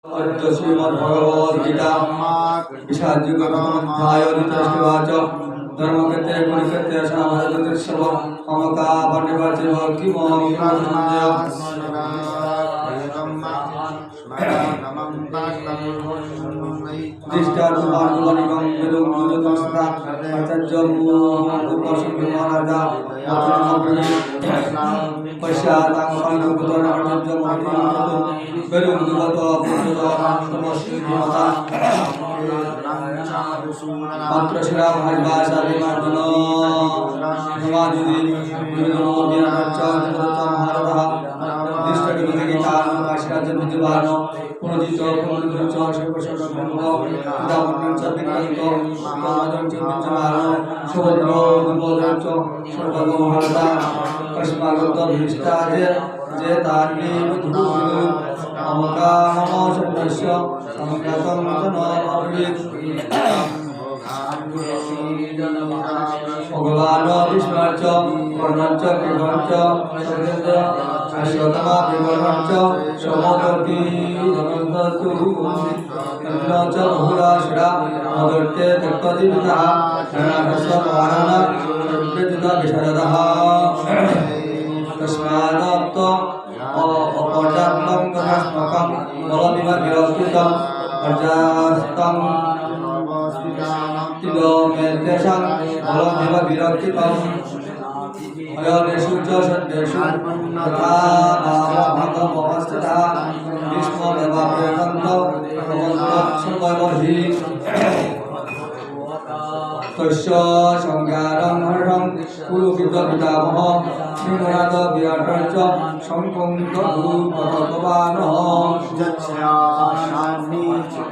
श्रीमद्भगवद्गीता विषाद्युगमध्याय द्वितीयश्लोकाच धर्मक्षेत्रे कुरुक्षेत्रे समाजोत्सव ममका पाण्डवाचेव दृष्टार्थमानुगणिकं वेदं गुरुदंसता आचार्यं महाराजा पश्चातां अनुगुतराचार्यं वेदं गुरुदंसता मंत्रशिरा भाषादि मार्जन समाजुदि महारतः दृष्टगीताश्राज्य विद्यमान पुनजित पुनरुच्च शिवशरणो पितामहश्च विक्रमितो कामजं च विद्यमान सुभद्रो दुर्बोधश्च सर्वतो महारता कस्मागत भीष्टाजे जे तान्ये धुरुः अमका मम शब्दस्य अमकातं तनोऽप्रियत् भगवान विष्णुश्च कर्णश्च कृष्णश्च सत्येन्द्र अश्वत्थामा विवर्णश्च समवर्ती धनन्तु तन्नश्च बहुराशिरा मदर्ते तत्त्वदिविदः धनाकस्य महाराणा सर्वेदिता विशारदः तस्मादत्त अपजातं कथास्मकं बलमिमभिरस्कृतं अर्जास्तं तिलोमेतेषां बलमिव विरक्षितम् अयनेषु च सद्येषु तथा भावभागमवस्थितः भीष्ममेवाप्येषन्तौ भवन्तः तस्य संज्ञानं हर्षं कुरुविद्वपितामहः श्रीमनाथ विराटश्च शङ्कुं तद्भूतभगवानः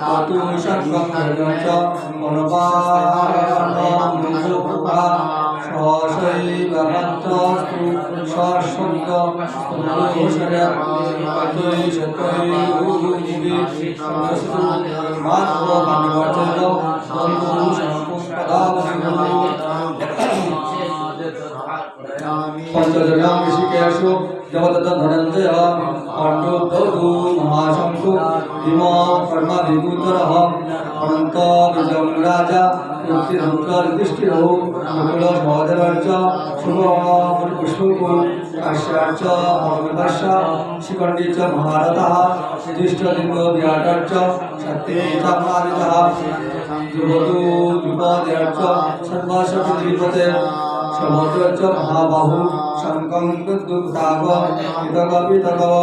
ततु शङ्कं च मनपानमुखा सहसैव मन्त्रस्तु पंचजन्यां ऋषिकेशु जगदत्त धनंजय पांडुदौ महाशंकु भीमो कर्मविभूतरः अनंत विजयं राजा युक्तिरुद्रयुधिष्ठिरो नकुल सहदेवश्च शुभपुष्पकु काश्यश्च भगवतश्च शिखण्डी च महारथः युधिष्ठिरो विराटश्च सत्येतामादितः द्रुपदो द्रुपदेश्च सर्वशक्तिपते समुद्रश्च महाबाहु शङ्खं दुर्गाव पितगव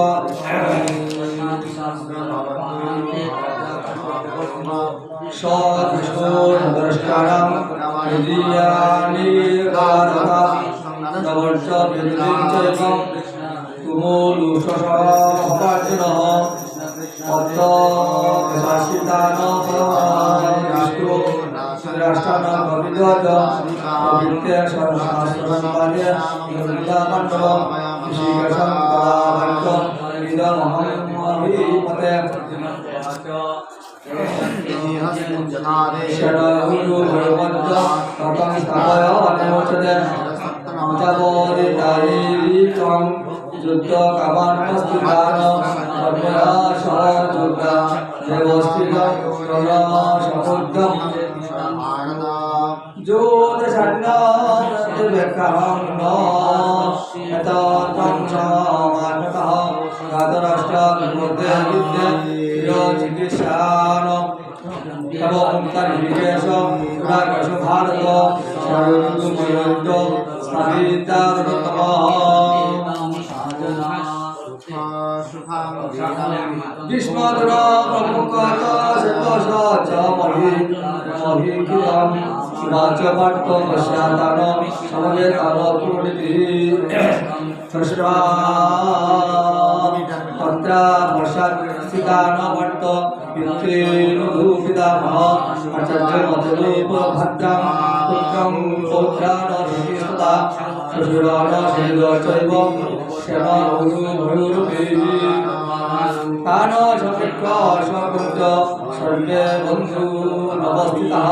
सदृष्टानां हृदयानि भारता नवर्ष विद्युं चैव तुमोलुषसहपार्जनः अत्र शासितानो राष्ट्रान कविध्वज प्रवृत्ते शास्त्रसंपाद्य पाण्डवं ऋषिकेशं कलावन्त इदमहमभिमते षड्गुरु भगवन्त ततं स्थापय नमोचते तवोदितारीकं युद्धकामानस्थितान सर्वदा सहदुर्गा देवस्थितं प्रणशमुद्रं ज्योतिषण्डं यथार्थं समानतः धातराष्ट्राभिमुद्रे विद्ये चिकित्सान तव ओंकारिकेश पुराकश भारत सर्वयुद्ध स्थापितारतम भीष्मद्रोण प्रमुखत सर्वश महिकृतं शिवाच भट्ट पश्चातान समवेतान पूर्णितिः तत्र वर्षास्थितान भट्ट पितॄन् पितामह आचार्य मधुरूप भद्रं पुत्रं पौत्रान् ऋषिस्तथा শ্বশুরান শৈলচৈব শ্যামা গুরুভূরূপী তান সমিক্ষ সকুঞ্জ সর্বে বন্ধু নবস্থিতः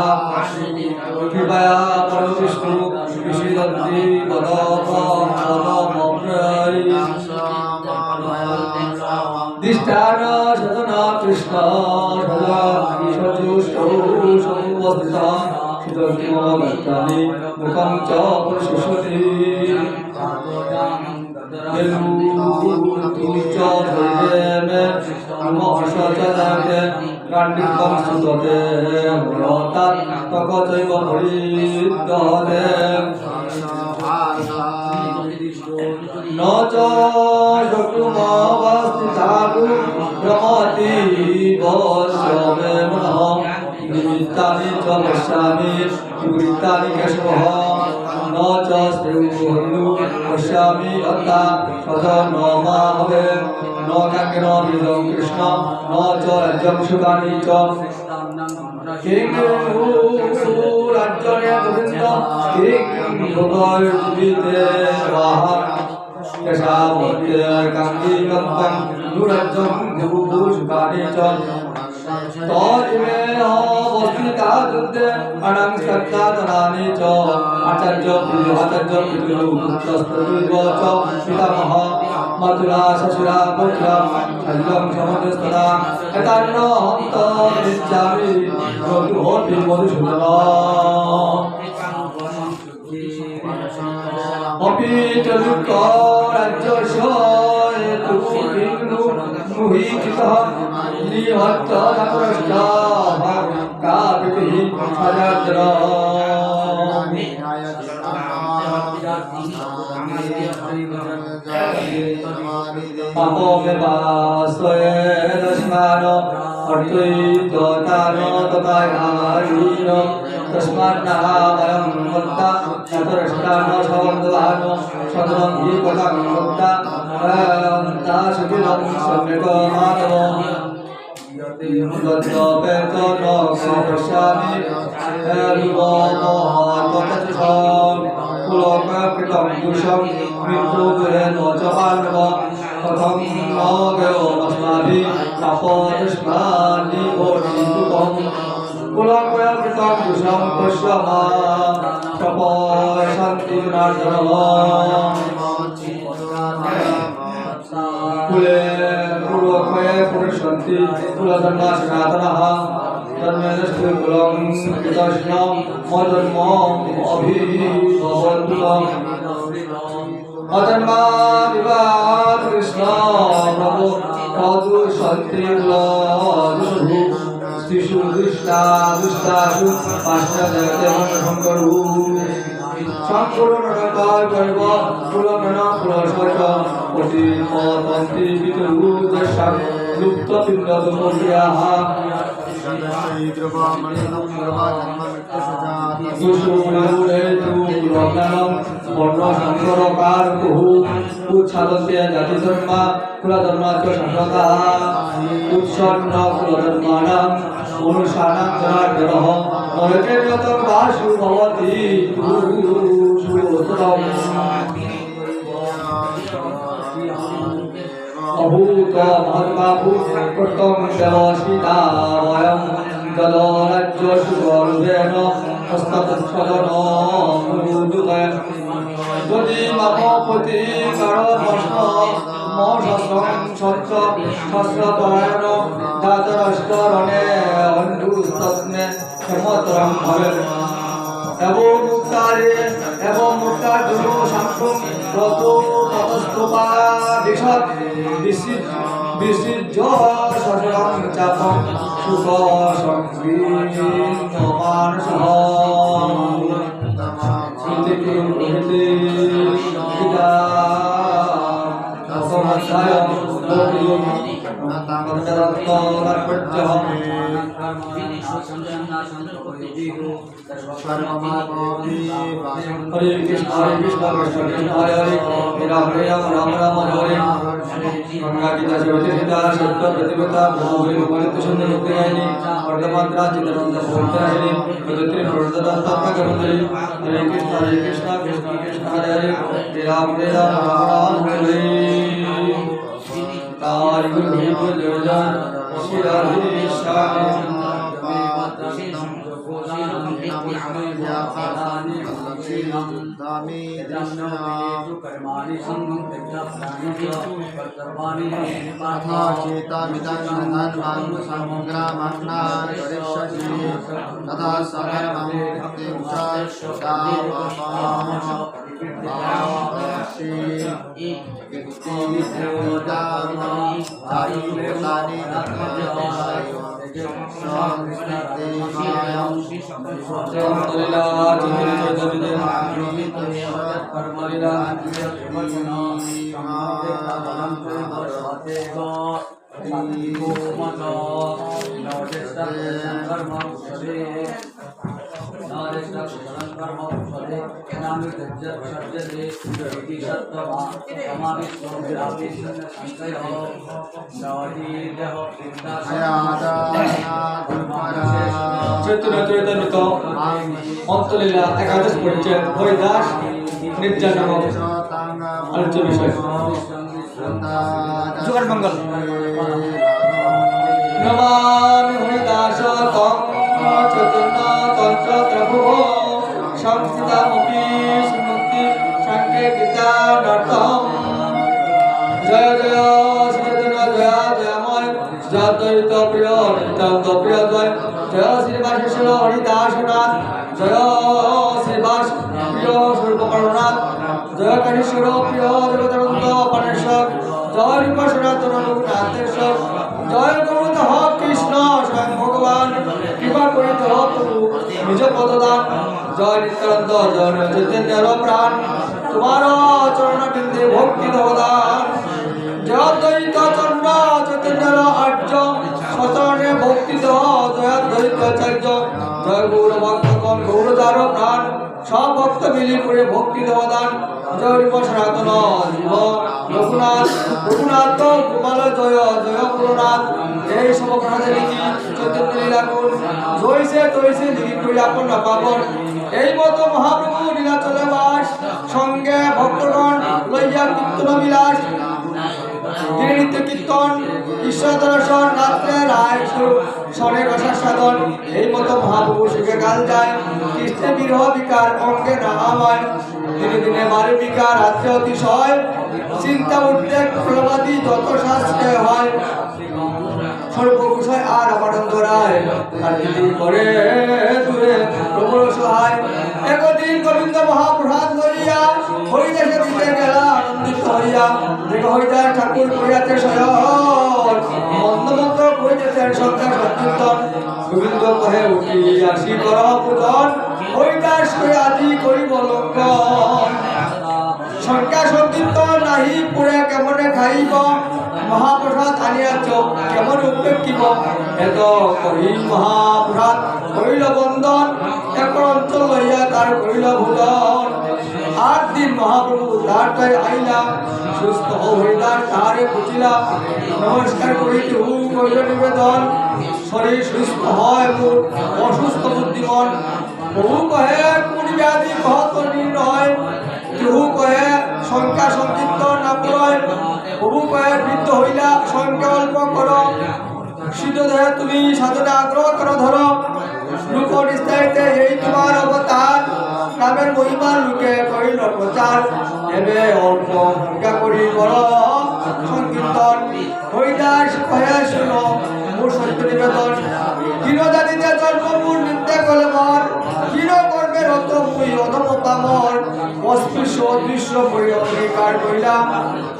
কৃপয়া পরবিষ্ণু বিশিদন্তি বদমপ্রয় দিষ্টান সদন কৃষ্ণ সদা সচুষ্টৌ সমবস্থিতা শীতলকিমগত্রাণি মুখং চ পরিশুষ্যতি বেলুতু চ ধৈর্যেমে মহর্ষ চ জায়তে কাণ্ডিকং সুততে মূলতাৎ তকচৈব হরিদহতে ন চ শক্তুমবস্থিতাতু ভ্রমতি বস্যমে মনঃ নিমিত্তানি চ পশ্যামি নিবৃত্তানি কেশবঃ ন চ স্ত্রীহন্দু পশ্যামি অত্তা তথ ন মাভবে ন কাঙ্কেন বিদং কৃষ্ণ ন চ রাজ্যং সুখানি চ কিং রাজ্যনে গোবিন্দ কিং ভোগয় জীবিতে বাহ কেশাবতে কাঙ্কিকম্পং নুরাজ্যং দেবু সুখানি চ তদিমে অবস্থিতা যুদ্ধে অনং সত্তাতনানি চ আচার্য পিতৃ পুত্রস্ত্রৈব চ পিতামহ মথুরা শ্বশুরা পুত্র শৈলং সমুদ্রস্তরা এতান্ন হন্ত নিচ্ছামি রঘুহোতি মধুসূদন অপি চ দুঃখ রাজ্যস্য তু বিঘ্নো মুহিচিতঃ নিহত্য নকরষ্টঃ কাবিহি সজদ্র পাপমে বাসয়ে দশমান অর্থৈততান তথায়ারীন তস্মান্নাহাবয়ং মত্তা চতুরষ্টান সবন্ধবান সদরং হি পদং মত্তা তা সুখিনং সম্যক মানব যজ্ঞপেত নক্ষপশ্যামি রূপমহৎপতচম পুলকৃতং দুষং মৃত্যুদুরেণ চ পাণ্ডব কথং নগেয়মস্মাভিः তাপদস্মান্নিবোধিতুকং পুলকৃতং দুষং পশ্যমা তপশন্তি জনার্দনঃ কুলে পূর্বক্ষয়ে পুরুষন্তি কুলধর্মা সনাতনঃ তন্মেদস্তু কুলং কৃতস্নং মদন্মং অভিভবন্তু অজন্মা বিবাদ কৃষ্ণ প্রভু পদুষন্তি কুলদুষু শিশু দুষ্টা দুষ্টাসু পাশ্চাত্যে শঙ্করু শঙ্করু নরকায় গর্ব কুলমেন কুলসচ অতি পতন্তি বিতরু দশাং লুপ্ত পিণ্ড দুর্গিয়াঃ বর্ণ সংকরকার বহু উচ্ছাদন্তে জাতি ধর্মা কুলধর্মা চ সংগতা উৎসন্ন কুলধর্মাণাং মনুষ্যানাং জনার্দনঃ নরকে নিয়তং বাসু ভবতি সুরোত্তরম অভূত মহৎবাবু কর্তং দেবসীতা বয়ং দলরাজ্য সুগর্ভেণ হস্তৎসদন মুদুদয় যদি মামপতি কারণস্ন মশস্রং সচ্চ সস্রপরায়ণ দাতরস্তরণে অন্ধুস্তস্নে ক্ষমতরং ভবেন এবং মুক্তার জন্য সাংখ্যং রত ততস্তপা দিশত বিসিজ্য সসরং চাপং সুখ সংকীর্ণ মানসঃ ইতিকি প্রভৃতি গীতা দশমাধ্যায় লোকযোগ হরে কৃষ্ণ কৃষ্ণ কৃষ্ণ হরে হরে রাম রাম রাম রাম হরে গঙ্গা গীতা শিবতী সীতা সত্য প্রতিপতা বহুবলী উপনিত সুন্দর মুক্তিগায়িনী বর্ধমাত্রা চিত্তানন্দ পবিত্রায়িনী প্রদত্রী প্রদত্তাত্মকমন্ত্রী হরে কৃষ্ণ কৃষ্ণ কৃষ্ণ হরে হরে রাম রাম রাম হরে তার গুরু জয় শ্রী রাধে শ্যাম स्वामी तथा चेतामिदं धर्मं संग्रामं करिष्यसि तथा सकर्मं भक्तिं च চৈতন্য অন্তলীলা একাদশ পরিচয় হরিদাস নির্যান নামক আলোচ্য বিষয়। জোগাড় মঙ্গল। নমামি হরিদাস তং চৈতন্য তন্ত্র প্রভু সংস্থিতামপি সুমুক্তি সংকেতিতানর্থম। জয় জয় শ্রী চৈতন্য জয় জয়ময় জয় দ্বৈত প্রিয় নিত্যান্ত প্রিয় জয় জয় শ্রীবাসেশ্বর হরিদাসনাথ জয় শ্রীবাস প্রিয় স্বরূপকরণনাথ জয় কালীশ্বর প্রিয় দেবতানন্দ পানেশ্বর জয় রূপ সনাতন রঘুনাথেশ্বর জয় গুরুদ কৃষ্ণ স্বয়ং ভগবান কৃপা করিত প্রভু নিজ পদদান জয় নিত্যানন্দ জয় চৈতন্যর প্রাণ তোমার চরণ বিন্দে ভক্তি দবদান জয় দ্বৈত চন্দ্র চৈতন্যর আর্য সচরণে ভক্তি জয় দ্বৈতাচার্য জয় গৌর ভক্তগণ গৌরদার প্রাণ সব ভক্ত মিলি করে ভক্তি দেবদান জয় রূপ সনাতন জীব রঘুনাথ রঘুনাথ গোপাল জয় জয় গুরুনাথ এই সমপ্রাণে লিখি চৈতন্য লীলা গুণ জয়সে তৈসে লিখি করি আপন পাবন এই মতো মহাপ্রভু লীলাচলে বাস সঙ্গে ভক্তগণ লইয়া কীর্তন বিলাস দিনে নিত্য কীর্তন ঈশ্বর দর্শন রাত্রে রায় স্বরের রসাস্বাদন এই মতো মহাপ্রভু সুখে কাল যায় কৃষ্ণের বিরহ বিকার অঙ্গে না হয় দিনে দিনে বাড়ি বিকার রাত্রে অতিশয় চিন্তা উদ্বেগ প্রবাদী যত শাস্ত্রে হয় সর্বকুশয় আর আমানন্দ রায় আর দিদি করে দূরে প্রবল সহায় একদিন গোবিন্দ মহাপ্রসাদ লইয়া হরিদাসে দিতে গেলা আনন্দিত হইয়া দেখ হরিদাস ঠাকুর করিয়াছে শয়ন মন্দ মন্দ করিতেছেন সন্ধ্যা সত্যুত্তম গোবিন্দ কহে উঠি আসি কর পূজন হরিদাস কহে আজি করিব লঙ্ঘন সংখ্যা সংকীর্ত নাহি পুরে কেমনে খাইব মহাপ্রসাদ আনিয়াছ কেমন উপেক্ষিব এত কহি মহাপ্রসাদ করিল বন্দন এক অঞ্চল লইয়া তার করিল ভোজন 8 দিন মহাপ্রভু দ্বারটায় আইলা সুস্থ হরিদাস তাহারে বুঝিলা নমস্কার করিতে হু করিল নিবেদন শরীর সুস্থ হয় মোর অসুস্থ বুদ্ধিমন বহু কহে কোন ব্যাধি কহত নির্ণয় কেহু কহে সংখ্যা সংকীর্ত না পুরয় বহু কহে বৃদ্ধ হইলা সংখ্যা অল্প কর সিদ্ধ দেহে তুমি সাধনে আগ্রহ কর ধর লোক নিস্তারিতে এই তোমার অবতার নামের মহিমা লোকে করিল প্রচার এবে অল্প সংখ্যা করি বড় সংকীর্তন হরিদাস কহে শুনো মোর সত্য নিবেদন কিন জাতিতে জন্ম মূল নিত্যে কলে মর কিন কর্মে রত মুই অধম পামর অস্পৃশ্য অদৃশ্য বই অঙ্গীকার করিলাম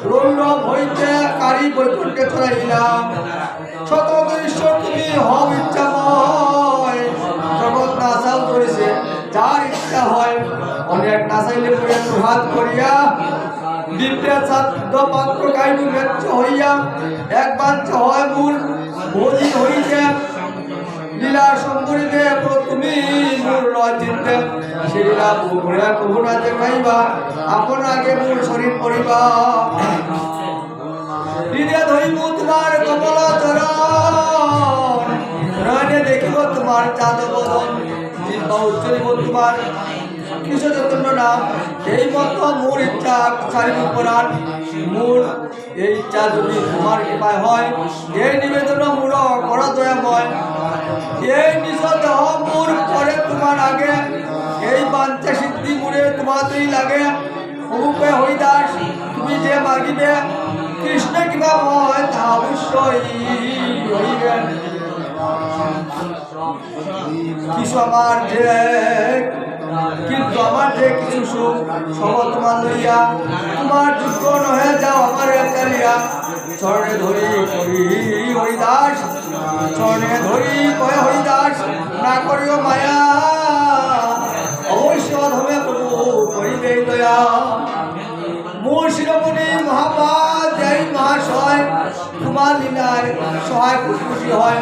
রৌরব হইতে কারি বৈকুণ্ঠে চড়াইলাম শত ঈশ্বর তুমি হও ইচ্ছাময় জগৎ নাচাও করেছে যার ইচ্ছা হয় অনেক নাচাইলে পরে প্রহাত করিয়া দিব্যা ছাত্র পাত্র কাইনু মেচ্ছ হইয়া এক বাঞ্ছ হয় মূল ভোজি হইতে লীলা সম্পরিতে তুমি মূল লয় চিন্তে সেটা পুকুরা কহুনাতে পাইবা আপন আগে মূল শরীর পড়িবা হৃদয় ধরিব তোমার কমল চরণ নয়নে দেখিব তোমার চাঁদ বদন জিহ্বা উচ্চরিব তোমার কৃষ্ণ চৈতন্য নাম এই মতো মোর ইচ্ছা ছাড়িব পুরাণ মোর এই ইচ্ছা যদি তোমার কৃপায় হয় এই নিবেদন মূল কর দয়াময় এই নিজ দেহ মোর পরে তোমার আগে এই বাঞ্ছা সিদ্ধি মুড়ে তোমাতেই লাগে প্রভুকে হরিদাস তুমি যে মাগিবে কৃষ্ণ কিবা হয় তা অবশ্যই হইবে কিছু আমার যে কিন্তু আমার যে কিছু সুখ সব তোমার লইয়া তোমার যোগ্য নহে যাও আমার কালিয়া চরণে ধরি করি হরিদাস চরণে ধরি কয় হরিদাস না করিও মায়া অবশ্য ধমে প্রভু করিবে দয়া মোর শিরোমণি মহাপাদ জয় মহাশয় তোমার লীলায় সহায় খুশি হয়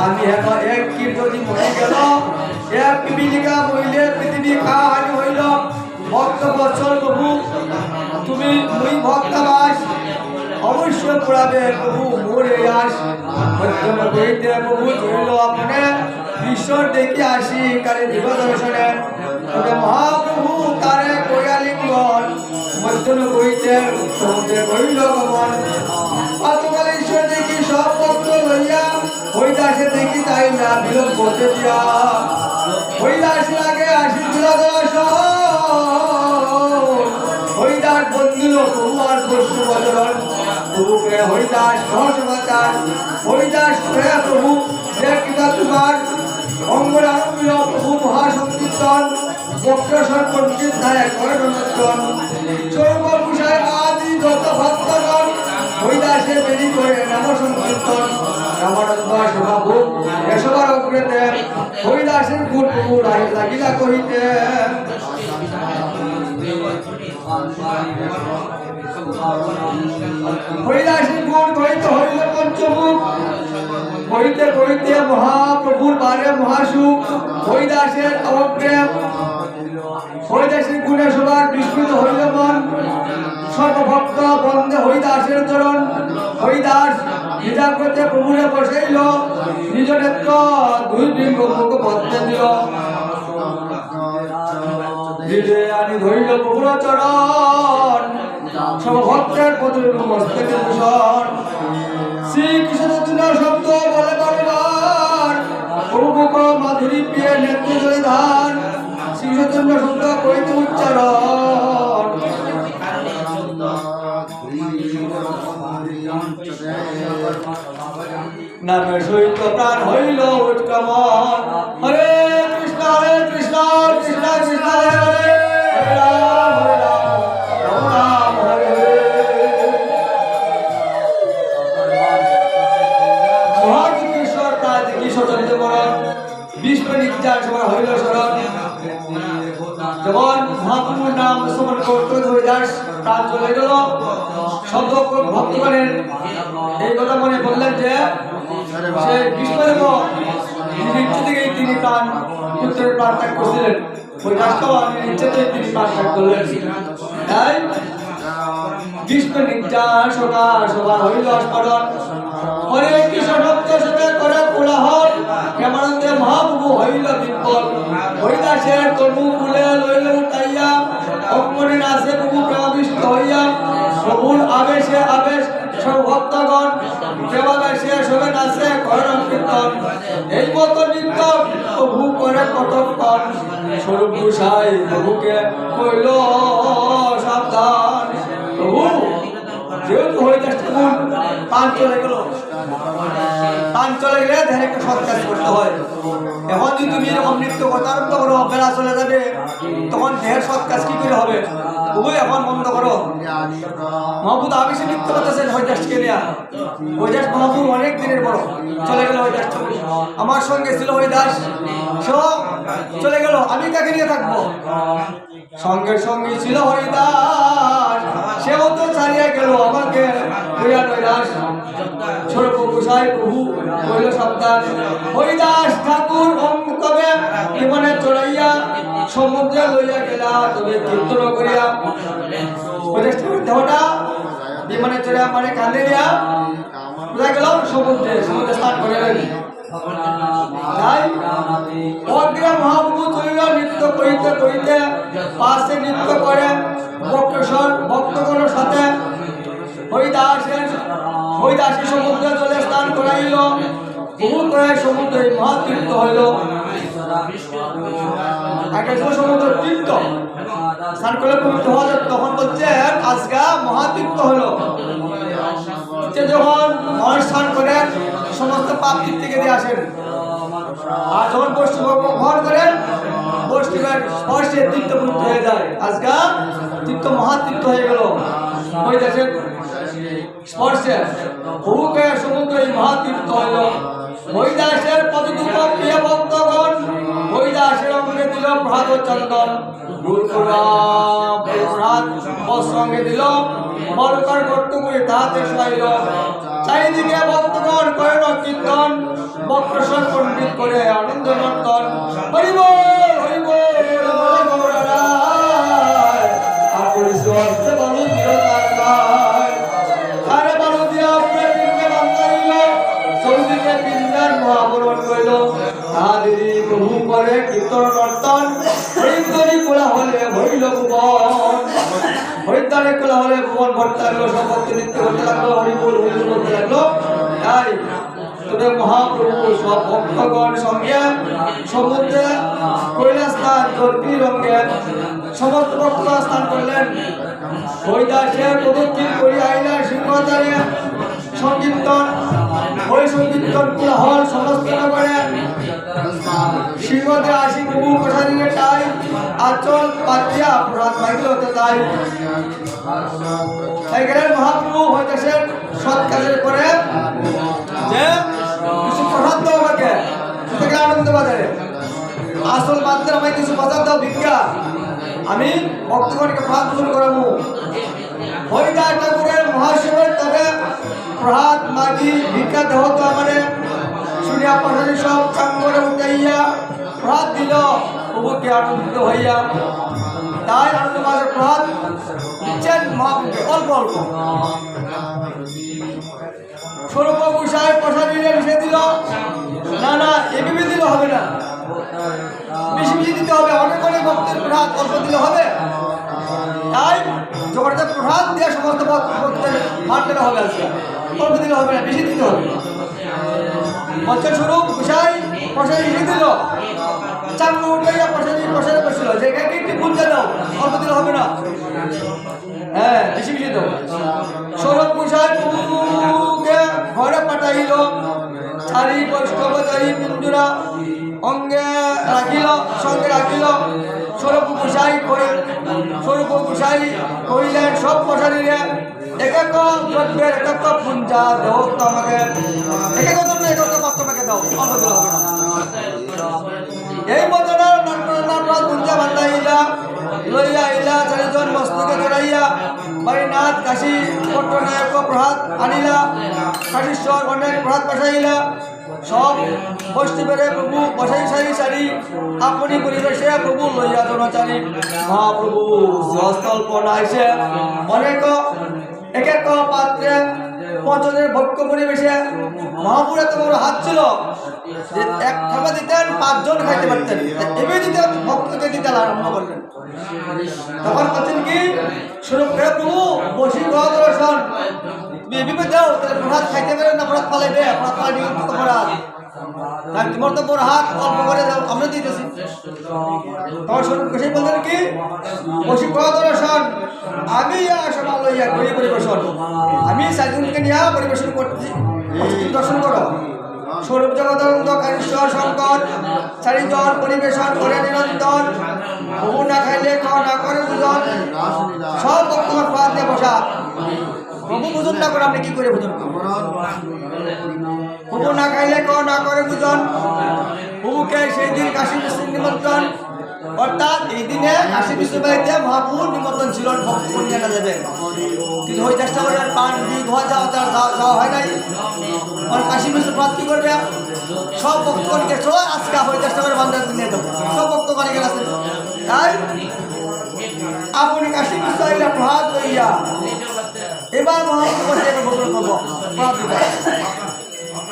আমি এখন এক কীর যদি মরে গেল এক পিপিলিকা মহিলে পৃথিবী খাওয়ানি হইল ভক্ত বৎসল প্রভু তুমি মুই ভক্তবাস অবশ্য পড়াবে প্রভু মোরে আস ভক্তন করিতে প্রভু ধরিল আপনে ঈশ্বর দেখি আসি কারে দিব দর্শনে মহাপ্রভু তারে কয়ালিঙ্গন ভক্তন করিতে সমুদ্রে করিল গমন পাতকাল ঈশ্বর দেখি সব ভক্ত লইয়া হরিদাসে দেখি তাই না বিলম্ব করতে দিয়া হরিদাস লাগে আসি দিল দর্শন হরিদাস বন্দিল প্রভু আর প্রশ্ন বদলন প্রভুকে হরিদাস সহসমাচার হরিদাস প্রভু যে কিবা তোমার অঙ্গরাঙ্গীয় প্রভু মহাসংকীর্তন বক্রসর পণ্ডিত ধায় করণ চৈবভূষায় আদি যত ভক্তগণ হরিদাসে বেরি করে নাম সংকীর্তন রামানন্দ সভাভূ এসবার অগ্রেতে হরিদাসের গুণ প্রভু লাগিলা কহিতে হরিদাসের গুণ কহিতে হইল পঞ্চমুখ কহিতে কহিতে মহাপ্রভুর বারে মহাসুখ হরিদাসের অগ্রে হরিদাসের গুণে সবার বিস্মৃত হইল মন সর্বভক্ত বন্দে হরিদাসের চরণ হরিদাস নিজাগ্রতে প্রভুরে বসাইল নিজ নেত্র দুই বৃঙ্গ মুখ বদ্ধে দিল আনি ধরিল প্রভুর চরণ সব ভক্তের পদুর মস্তকে ভূষণ শ্রীকৃষ্ণ শব্দ বলে বারবার প্রভু মাধুরী প্রিয় নেত্র জয় ধান শ্রীচৈতন্য শব্দ করিতে উচ্চারণ নামে সহিত প্রাণ হইল উৎক্রমণ হরে কৃষ্ণ কৃষ্ণ কৃষ্ণ হরে হরে হরে রাম রাম রাম হরে হরে মহাকৃষ্ণেশ্বর প্রায় দেখি স্বতন্ত্র মরণ বিষ্ণু নিত্যার সময় হইল শরণ যখন মহাপ্রভুর নাম স্মরণ করতে হরিদাস প্রাণ চলে গেল সব ভক্তগণের এই কথা মনে বললেন যে সে বিষ্ণুদেব ইচ্ছে থেকেই তিনি প্রাণ পুত্রের প্রাণ ত্যাগ করছিলেন হরিদাসকেও ইচ্ছে থেকে তিনি প্রাণ ত্যাগ করলেন তাই বিষ্ণু নিত্যা সদা সদা হইল স্মরণ হরে কৃষ্ণ ভক্ত সবে করে কোলাহল প্রেমানন্দে মহাপ্রভু হইল বিফল হরিদাসের তনু কুলে লইল উঠাইয়া অঙ্গনে নাচে প্রভু প্রেমাবিষ্ট হইয়া প্রভুর আবেশে আবেশ সব ভক্তগণ প্রেমাবেশে সবে নাচে করণ কীর্তন এই মতো নৃত্য প্রভু করে কতক্ষণ স্বরূপ গোসাই প্রভুকে কইল সাবধান প্রভু যেহেতু হরিদাস ঠাকুর প্রাণ চলে গেল প্রাণ চলে গেলে ধ্যান একটা সৎ কাজ করতে হয় এখন যদি তুমি এরকম নৃত্য করতে আরম্ভ করো বেলা চলে যাবে তখন দেহের সৎ কাজ কি করে হবে খুবই এখন বন্ধ করো মহাপুর আবেশে নৃত্য করতেছেন হরিদাসকে নিয়ে হরিদাস মহাপুর অনেক দিনের বড় চলে গেল হরিদাস ঠাকুর আমার সঙ্গে ছিল হরিদাস সব চলে গেল আমি কাকে নিয়ে থাকবো সঙ্গে সঙ্গে ছিল হরিদাস সেও তো ছাড়িয়ে গেল আমাকে হরিদাস স্বরূপ গোসাই প্রভু কইল সাবধান হরিদাস ঠাকুর কবে জীবনে চড়াইয়া সমুদ্রে লইয়া গেলা তবে কীর্তন করিয়া হরিদাস ঠাকুর দেহটা বিমানে চড়া মানে কাঁদে নিয়া কোথায় গেল সমুদ্রে স্নান করে তাই অগ্রে মহাপ্রভু চলিল নৃত্য করিতে করিতে পাশে নৃত্য করে ভক্তগণের সাথে হরিদাসের সমুদ্রে জলে স্নান করাইল বহু প্রয়াস সমুদ্র এই মহাতীর্থ হইল একটা সমুদ্র তীর্থ স্নান করলে পবিত্র হওয়া যায়। তখন বলছে আজকে মহাতীর্থ হলো যে যখন মানুষ স্নান করে সমস্ত পাপ দিক থেকে দিয়ে আসেন, আর যখন বৈষ্ণব গ্রহণ করেন বৈষ্ণবের স্পর্শে তীর্থ পবিত্র হয়ে যায়। আজকে তীর্থ মহাতীর্থ হয়ে গেল ওই দেশের স্পর্শে বহুকে সমুদ্র এই মহাতীর্থ হইল। ওই দাসের পদদূত প্রিয় ভক্তগণ ওই দাসের অঙ্গে দিল প্রহাদ চন্দন, প্রহাদ সঙ্গে দিল বলকার গর্ত করে তাহাতে শোয়াইল। চারিদিকে ভক্তগণ করেন কীর্তন, বক্রসর পণ্ডিত করে আনন্দ নর্তন। হরিব হরিব প্রভু করে কীর্তন নর্তন। হরিদ্বারে কোলা হলে ভরিল ভুবন, হরিদ্বারে কোলা হলে ভুবন ভরতে লাগলো, সব ভক্তি নৃত্য করতে লাগলো, হরিবোল হরিবোল বলতে লাগলো। তাই তোদের মহাপ্রভু সব ভক্তগণ সঙ্গে সমুদ্রে কইলা স্নান জলপি রঙ্গে সমস্ত ভক্ত স্নান করলেন। হরিদাসের প্রদক্ষিণ করি আইলা সিংহদ্বারে সংকীর্তন, ওই সংকীর্তন কোলাহল সমস্ত নগরে সিংহদ্বারে আসি প্রভু প্রসাদীকে টাই আচল পাতিয়া প্রসাদ মাইল হতে তাই। তাই গেলেন মহাপ্রভু হরিদাসের সৎ কাজের করে যে কিছু প্রসাদ দাও আমাকে, সেটাকে আনন্দ বাজারে আসল বাদে আমায় কিছু প্রসাদ দাও ভিক্ষা, আমি ভক্তগণকে প্রসাদ পূজন করাবো। হরিদাস ঠাকুরের মহাশিবের তবে প্রসাদ মাগি ভিক্ষা দেহ তো আমারে শুনিয়া প্রসাদী সব চাঙ্গরে উঠাইয়া প্রসাদ দিল প্রভুকে আনন্দিত হইয়া। তাই আনন্দ বাজার প্রসাদ দিচ্ছেন মহাপ্রভুকে অল্প অল্প। স্বরূপ গোসাই প্রসাদ মিশে দিল, না না এভাবে দিলে হবে না, বেশি বেশি দিতে হবে। অনেক অনেক ভক্তের প্রসাদ অল্প দিলে হবে। তাই জগন্নাথ প্রসাদ দিয়ে সমস্ত ভক্তের ভান্ডার হবে, আজকে অল্প দিলে হবে না, বেশি দিতে হবে। পঞ্চাশ স্বরূপ গোসাই প্রসাদ মিশে দিল, চাঙ্গু উঠাইয়া প্রসাদে বসছিল, যেখানে একটি গুঞ্জা দাও, অল্প দিলে হবে না, হ্যাঁ বেশি বেশি দাও। স্বরূপ গোসাই প্রভুকে ঘরে পাঠাইল, চারি বৈষ্ণব চারি পিঞ্জুরা অঙ্গে রাখিল, সঙ্গে রাখিল। স্বরূপ গোসাই কহিলেন সব প্রসাদীরে এক এক দ্রব্যের এক এক পুঞ্জা দেহ তোমাকে, এক এক জন্য এক এক পাত্র তোমাকে দাও, অল্প দিলে হবে না। এই মতনার নাটনাথ পুঞ্জা বান্ধাইলা লইয়া আইলা, চারিজন মস্তকে চড়াইয়া বাড়িনাথ কাশী পট্টনায়ক প্রসাদ আনিলা, কাশীশ্বর অনেক প্রসাদ পাঠাইলা। সব বৈষ্ণবের প্রভু বসাই সারি সারি আপনি পরিবেশে প্রভু লইয়া জনচারী। মহাপ্রভু হস্তল্প নাইছে অনেক এক এক পাত্রে পঞ্চজনের ভক্ষ পরিবেশে। মহাপুরে তোমার হাত ছিল যে এক খাবার দিতেন, পাঁচজন খাইতে পারতেন, এভাবে দিতে ভক্তকে দিতে আরম্ভ করলেন। তখন বলছেন কি স্বরূপ প্রভু বসি দর্শন এভাবে দাও, তাহলে প্রসাদ খাইতে পারেন না, প্রসাদ পালাইবে, প্রসাদ পালাই অপরাধ, তাই তোমার তো বড় হাত অল্প করে দাও, আমরা দিতেছি। তোমার স্বরূপ গোসাই বললেন কি বসি দর্শন আমি সভা লইয়া করি পরিবেশন, আমি চারজনকে নিয়ে পরিবেশন করছি, দর্শন করো। স্বরূপ জগদানন্দ কারীশ্বর শঙ্কর চারিজন পরিবেশন করে নিরন্তর, প্রভু না খাইলে না করে দুজন, সব ভক্তগণ প্রসাদ দিয়ে বসা। প্রভু ভোজন না করে আপনি কি করে ভোজন করবেন? প্রভু না খাইলে না করে দুজন। প্রভুকে সেই দিন কাশী বিশ্বর নিমন্ত্রণ, অর্থাৎ এই দিনে কাশী বিশ্ববাড়িতে মহাপুর নিমন্ত্রণ ছিল ভক্তগণ জানা যাবে, কিন্তু ওই চেষ্টা করে পান ধোয়া যাওয়া হয় নাই। আর কাশী বিশ্ব প্রার্থ কি করবে? সব ভক্তগণকে আজকে হয়ে চেষ্টা করে বান্ধার নিয়ে দেবো, সব ভক্তগণ এখানে আছে। তাই আপনি কাশী বিশ্ব আইলা প্রহাত লইয়া এবার মহাপ্রভু ভোজন করবো।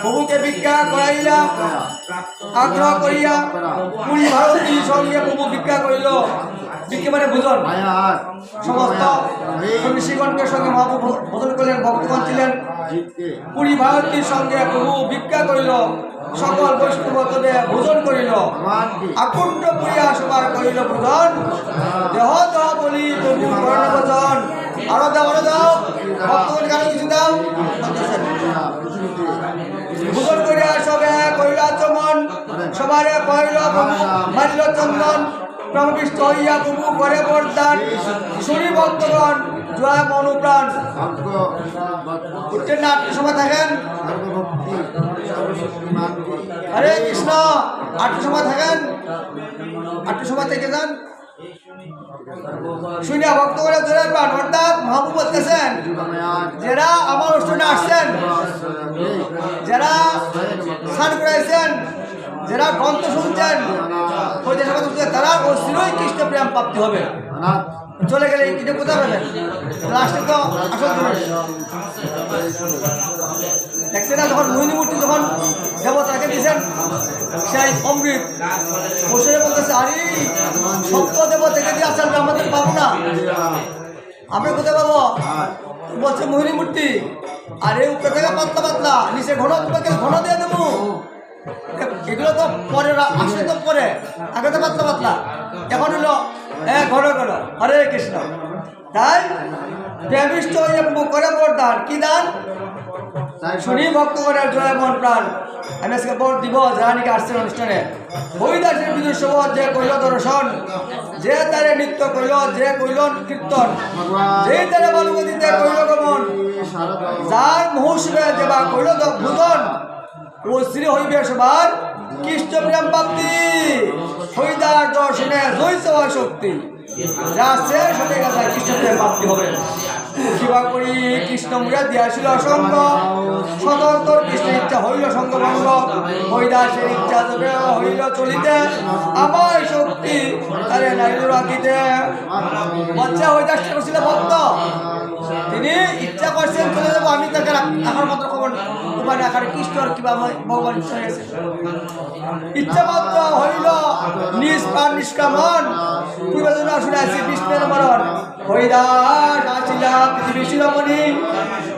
প্রভুকে ভিক্ষা করাইলা আগ্রহ করিয়া পুরী ভারতী সঙ্গে প্রভু ভিক্ষা করিল। ভিক্ষা মানে ভোজন, সমস্ত ঋষিগণকে সঙ্গে মহাপ্রভু ভোজন করলেন। ভক্তগণ ছিলেন জীবকে পুরী ভারতীর সঙ্গে প্রভু ভিক্ষা করিল, সকল বৈষ্ণবতদের ভোজন করিল, আমাকে আকুণ্ঠ পুরিয়া সবার করিল ভোজন, দেহ দেহ বলি প্রভু কর্ণ বচন। আরো দাও, আরো দাও, ভক্তগণ কারো কিছু দাও। ভোজন করিয়া সবে করিল আচমন, সবারে করিল প্রভু মারিল চন্দন, প্রবিষ্ট হইয়া প্রভু করে বরদান, শুনি ভক্তগণ জয় মনুপ্রাণ। উঠছেন না, আটটার সময় থাকেন। হরে কৃষ্ণ, আটটার সময় থাকেন, আটটার সময় থেকে যান। শুনিয়া ভক্ত করে জোরে প্রাণ, অর্থাৎ মহাপ্রভু বলতেছেন যারা আমার অনুষ্ঠানে আসছেন, যারা স্নান করাইছেন, যারা গ্রন্থ শুনছেন, তারা অচিরই কৃষ্ণ প্রেম প্রাপ্তি হবে। চলে গেলে এটা কোথায় পাবেন? লাস্টে তো আসল জিনিস দেখছে না, যখন মোহিনী মূর্তি যখন দেবতাকে দিয়েছেন সেই অমৃত, বসে বলতেছে আরে সত্য দেবতাকে দিয়ে আসলে আমাদের পাবো না, আমরা কোথায় পাবো? বলছে মোহিনী মূর্তি, আরে উপরে থেকে পাতলা পাতলা, নিচে ঘন, তোমাকে ঘন দিয়ে দেবো। এগুলো তো পরে আসলে তো পরে, আগে তো পাতলা পাতলা, এখন হলো ঘন ঘন। হরে কৃষ্ণ। তাই প্রেমিষ্ট হয়ে করে বরদান, কি দান? শুনি ভক্ত করে জয় মন প্রাণ। আমি আজকে বর দিব যারা নাকি আসছেন অনুষ্ঠানে। হরিদাসের বিদুর সবর যে কইল দর্শন, যে তারে নৃত্য কইল, যে কইল কীর্তন, যে তারে বালুগতিতে কইল গমন, যার মহোৎসবে দেবা কইল ভূজন, ও শ্রী হইবে সবার কৃষ্ণ প্রেম প্রাপ্তি। হরিদাস দর্শনে জয়িত হয় শক্তি, যা শেষ হতে গেছে কৃষ্ণ প্রেম প্রাপ্তি হবে। সেবা করি কৃষ্ণ মুড়া দিয়াছিল অসঙ্গ, সদন্তর কৃষ্ণের ইচ্ছা হইল সঙ্গভঙ্গ, হরিদাসের ইচ্ছা তবে হইল চলিতে, আমার শক্তি তারে নাইল রাখিতে। বাচ্চা হরিদাস ছিল ভক্ত, তিনি ইচ্ছা করছেন চলে যাবো, আমি তাকে রাখার মতো খবর উপায় রাখার কৃষ্ণর কিবা ভগবান ইচ্ছা হয়েছে। ইচ্ছা মাত্র হইল নিজ প্রাণ নিষ্কামন, পূর্বজনা শুনে আছি বিষ্ণুর মরণ। হরিদাস আসিলা পৃথিবী শিরোমণি,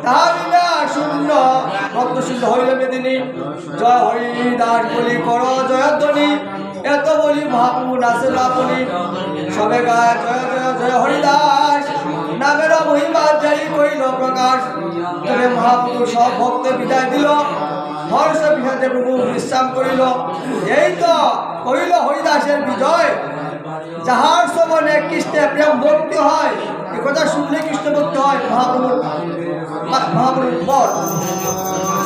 তাহা বিনা শূন্য ভক্ত শূন্য হইল বেদিনী। জয় হরিদাস বলি কর জয়ধ্বনি, এত বলি মহাপ্রভু নাচের আপনি। সবে গায় জয় জয় জয় হরিদাস, নামের মহিমা জারি করিল প্রকাশ। তবে মহাপ্রভু সব ভক্ত বিদায় দিল, হর্ষ বিষাদে প্রভু বিশ্রাম করিল। এই তো কহিল হরিদাসের বিজয়, যাহার শ্রবণে কৃষ্ণের প্রেম ভক্তি হয়। এ কথা শুনলে কৃষ্ণ ভক্তি হয়। মহাপ্রভুর পর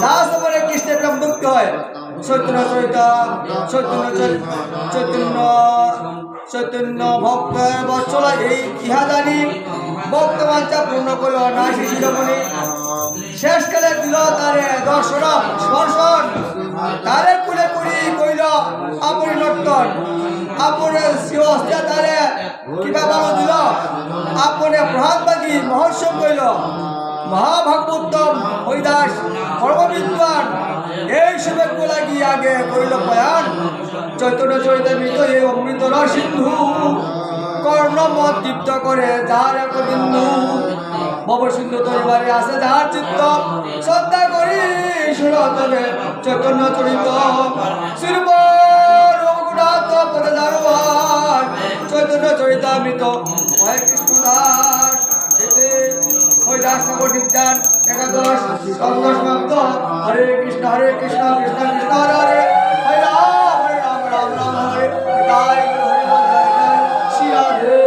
যাহার শ্রবণে কৃষ্ণের প্রেম ভক্তি হয়। চৈতন্য চরিতা চৈতন্য চৈতন্য ভক্ত বৎসলা, এই ইহা জানি ভক্ত বাঞ্ছা পূর্ণ করল না শিশিরমণি। শেষকালে দিল তারে দর্শন স্পর্শন, তারে কুলে কুড়ি কইল আপনি নর্তন। আপনে শিহস্তে তারে কিবা ভালো দিল, আপনে প্রহাত বাগি মহোৎসব কইল। মহাভাগবতম হরিদাস পরমবিদ্বান, এই শুভেচ্ছা লাগি আগে কইল বয়ান। চৈতন্য চরিতামৃত এই অমৃত সিন্ধু, কর্ণমত দীপ্ত করে যার এক বিন্দু। ভব সিন্ধু তৈবারে আছে যার চিত্ত, শ্রদ্ধা করি সুরতবে চৈতন্য চরিত। শিল্প রঘুনাথ পদে দারোয়ান, চৈতন্য চরিতামৃত হয় কৃষ্ণদাস। এতে হরিদাস ঠাকুর বিজ্ঞান 11 ছন্দ সমাপ্ত। হরে কৃষ্ণ কৃষ্ণ কৃষ্ণ হরে হরে, হরে রাম রাম রাম হরে তাই হরে হরে শ্রী রাধে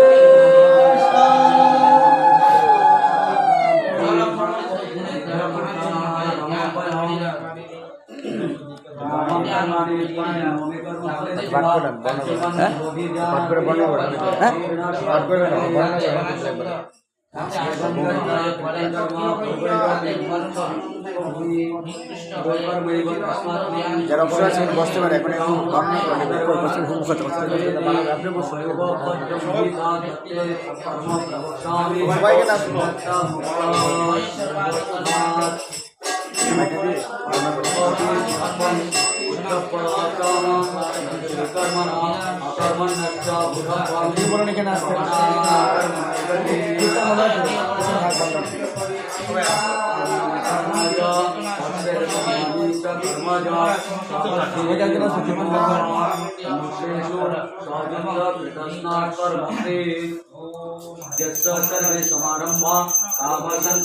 যারা বসে আছেন বসতে পারে, এখন একটু বর্ণনা সবাইকে কি বলেন এখানে আসতে কীর্তন মনে হচ্ছে सर्वे समारंभा आभरण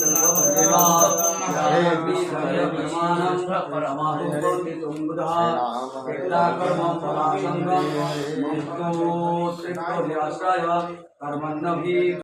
कर्म